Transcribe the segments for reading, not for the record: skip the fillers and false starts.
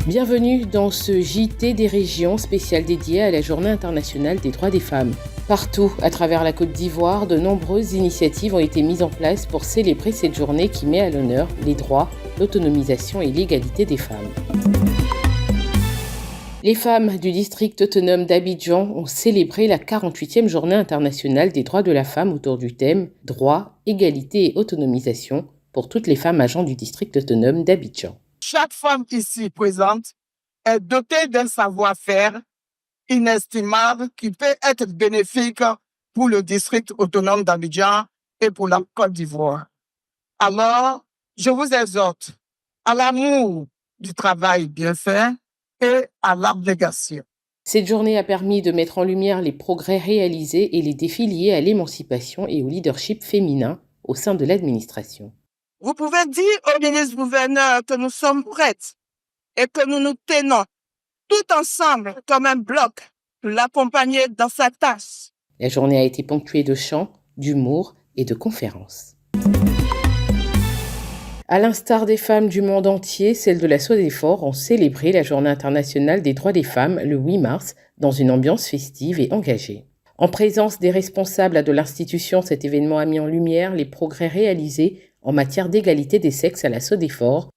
Bienvenue dans ce JT des régions spécial dédié à la Journée internationale des droits des femmes. Partout à travers la Côte d'Ivoire, de nombreuses initiatives ont été mises en place pour célébrer cette journée qui met à l'honneur les droits, l'autonomisation et l'égalité des femmes. Les femmes du district autonome d'Abidjan ont célébré la 48e Journée internationale des droits de la femme autour du thème « Droits, égalité et autonomisation » pour toutes les femmes agents du district autonome d'Abidjan. Chaque femme ici présente est dotée d'un savoir-faire inestimable qui peut être bénéfique pour le district autonome d'Abidjan et pour la Côte d'Ivoire. Alors, je vous exhorte à l'amour du travail bien fait et à l'abnégation. Cette journée a permis de mettre en lumière les progrès réalisés et les défis liés à l'émancipation et au leadership féminin au sein de l'administration. Vous pouvez dire au ministre-gouverneur que nous sommes prêtes et que nous nous tenons tout ensemble comme un bloc pour l'accompagner dans sa tâche. La journée a été ponctuée de chants, d'humour et de conférences. À l'instar des femmes du monde entier, celles de la SODEFOR ont célébré la Journée internationale des droits des femmes le 8 mars dans une ambiance festive et engagée. En présence des responsables de l'institution, cet événement a mis en lumière les progrès réalisés en matière d'égalité des sexes à la SODEFOR.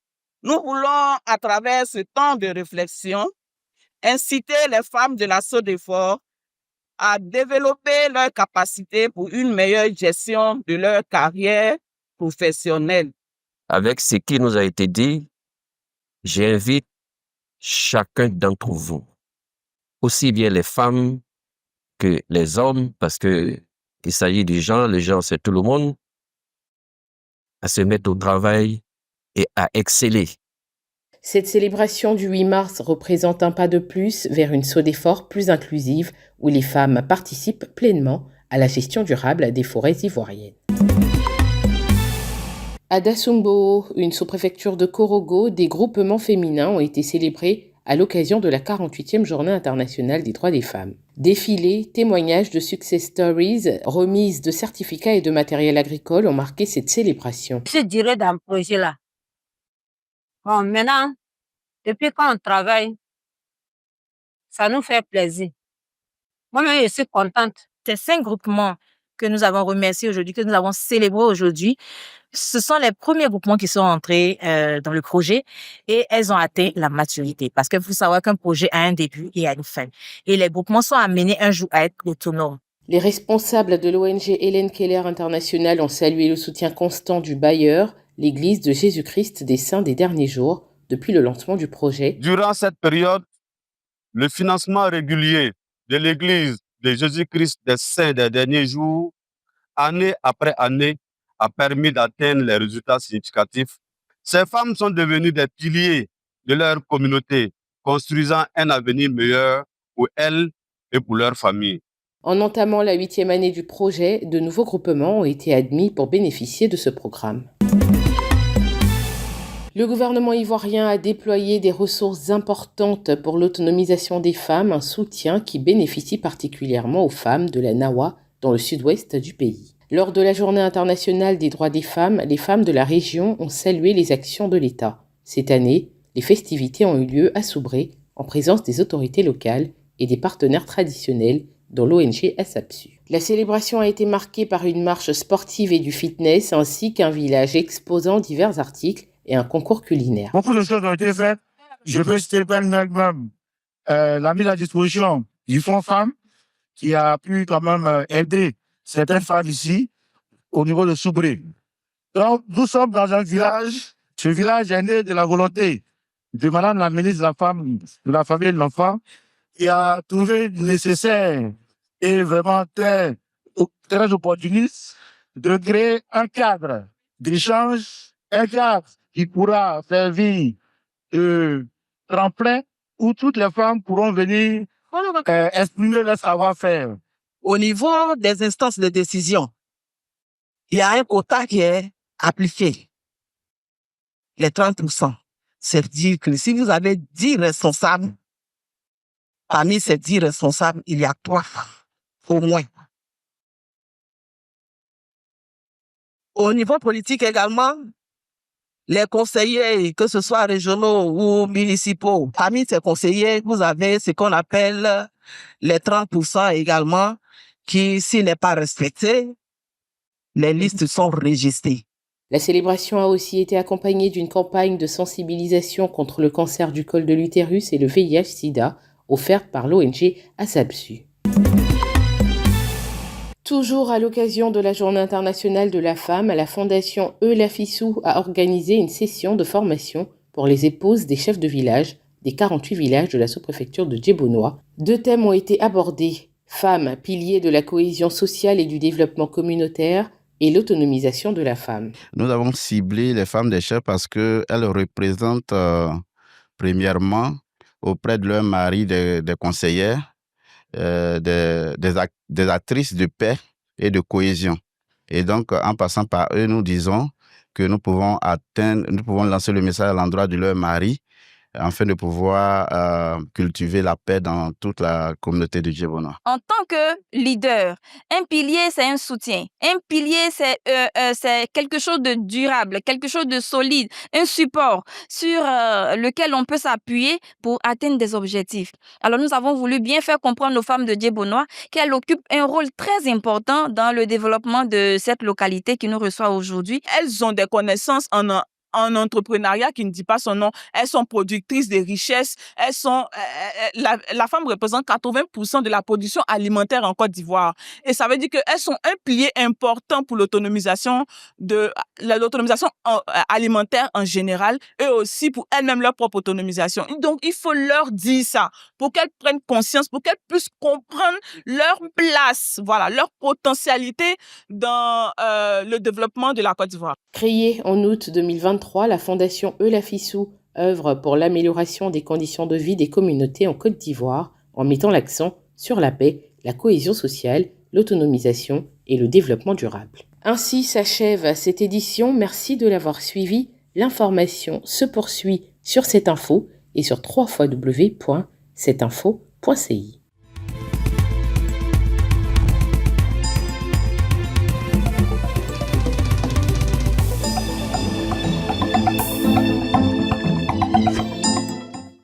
Nous voulons, à travers ce temps de réflexion, inciter les femmes de la SODEFOR à développer leurs capacités pour une meilleure gestion de leur carrière professionnelle. Avec ce qui nous a été dit, j'invite chacun d'entre vous, aussi bien les femmes que les hommes, parce que il s'agit des gens, les gens c'est tout le monde, à se mettre au travail et à exceller. Cette célébration du 8 mars représente un pas de plus vers une SODEFOR plus inclusive où les femmes participent pleinement à la gestion durable des forêts ivoiriennes. À Dassumbo, une sous-préfecture de Korogo, des groupements féminins ont été célébrés à l'occasion de la 48e Journée internationale des droits des femmes. Défilés, témoignages de success stories, remises de certificats et de matériel agricole ont marqué cette célébration. Je dirais dans le projet-là. Bon, maintenant, depuis quand on travaille, ça nous fait plaisir. Moi-même, je suis contente. Ces 5 groupements que nous avons remerciés aujourd'hui, que nous avons célébrés aujourd'hui, ce sont les premiers groupements qui sont entrés dans le projet et elles ont atteint la maturité. Parce qu'il faut savoir qu'un projet a un début et a une fin. Et les groupements sont amenés un jour à être autonomes. Les responsables de l'ONG Helen Keller International ont salué le soutien constant du bailleur, l'Église de Jésus-Christ des Saints des Derniers Jours, depuis le lancement du projet. Durant cette période, le financement régulier de l'Église de Jésus-Christ des Saints des Derniers Jours, année après année, a permis d'atteindre les résultats significatifs. Ces femmes sont devenues des piliers de leur communauté, construisant un avenir meilleur pour elles et pour leur famille. En entamant la 8e année du projet, de nouveaux groupements ont été admis pour bénéficier de ce programme. Le gouvernement ivoirien a déployé des ressources importantes pour l'autonomisation des femmes, un soutien qui bénéficie particulièrement aux femmes de la Nawa dans le sud-ouest du pays. Lors de la Journée internationale des droits des femmes, les femmes de la région ont salué les actions de l'État. Cette année, les festivités ont eu lieu à Soubré, en présence des autorités locales et des partenaires traditionnels, dont l'ONG Assapsu. La célébration a été marquée par une marche sportive et du fitness, ainsi qu'un village exposant divers articles et un concours culinaire. Beaucoup de choses ont été faites. Je peux citer même la mise à disposition du Fonds Femmes, qui a pu quand même aider certaines femmes ici, au niveau de Soubré. Donc, nous sommes dans un village. Ce village est né de la volonté de Madame la ministre de la Femme, de la Famille et de l'Enfant, qui a trouvé nécessaire et vraiment très opportuniste de créer un cadre d'échange, un cadre qui pourra servir de tremplin où toutes les femmes pourront venir exprimer leur savoir-faire. Au niveau des instances de décision, il y a un quota qui est appliqué, les 30%. C'est-à-dire que si vous avez 10 responsables, parmi ces 10 responsables, il y a 3 femmes, au moins. Au niveau politique également, les conseillers, que ce soit régionaux ou municipaux, parmi ces conseillers, vous avez ce qu'on appelle les 30% également, qui, s'il n'est pas respecté, les listes sont rejetées. La célébration a aussi été accompagnée d'une campagne de sensibilisation contre le cancer du col de l'utérus et le VIH-Sida, offerte par l'ONG ASAPSU. Toujours à l'occasion de la Journée internationale de la femme, la Fondation Eulafissou a organisé une session de formation pour les épouses des chefs de village des 48 villages de la sous-préfecture de Djébonois. 2 thèmes ont été abordés: femmes, piliers de la cohésion sociale et du développement communautaire, et l'autonomisation de la femme. Nous avons ciblé les femmes des chefs parce qu'elles représentent premièrement auprès de leur mari des conseillères, des actrices de paix et de cohésion. Et donc, en passant par eux, nous disons que nous pouvons lancer le message à l'endroit de leur mari afin de pouvoir cultiver la paix dans toute la communauté de Djébonois. En tant que leader, un pilier, c'est un soutien. Un pilier, c'est quelque chose de durable, quelque chose de solide, un support sur lequel on peut s'appuyer pour atteindre des objectifs. Alors, nous avons voulu bien faire comprendre aux femmes de Djébonois qu'elles occupent un rôle très important dans le développement de cette localité qui nous reçoit aujourd'hui. Elles ont des connaissances en entrepreneuriat qui ne dit pas son nom. Elles sont productrices de richesses. La femme représente 80% de la production alimentaire en Côte d'Ivoire. Et ça veut dire qu'elles sont un pilier important pour l'autonomisation alimentaire en général et aussi pour elles-mêmes leur propre autonomisation. Donc, il faut leur dire ça pour qu'elles prennent conscience, pour qu'elles puissent comprendre leur place, voilà, leur potentialité dans le développement de la Côte d'Ivoire. Créée en août 2023, la Fondation Eulafissou œuvre pour l'amélioration des conditions de vie des communautés en Côte d'Ivoire en mettant l'accent sur la paix, la cohésion sociale, l'autonomisation et le développement durable. Ainsi s'achève cette édition. Merci de l'avoir suivi. L'information se poursuit sur cette info et sur www.cetinfo.ci.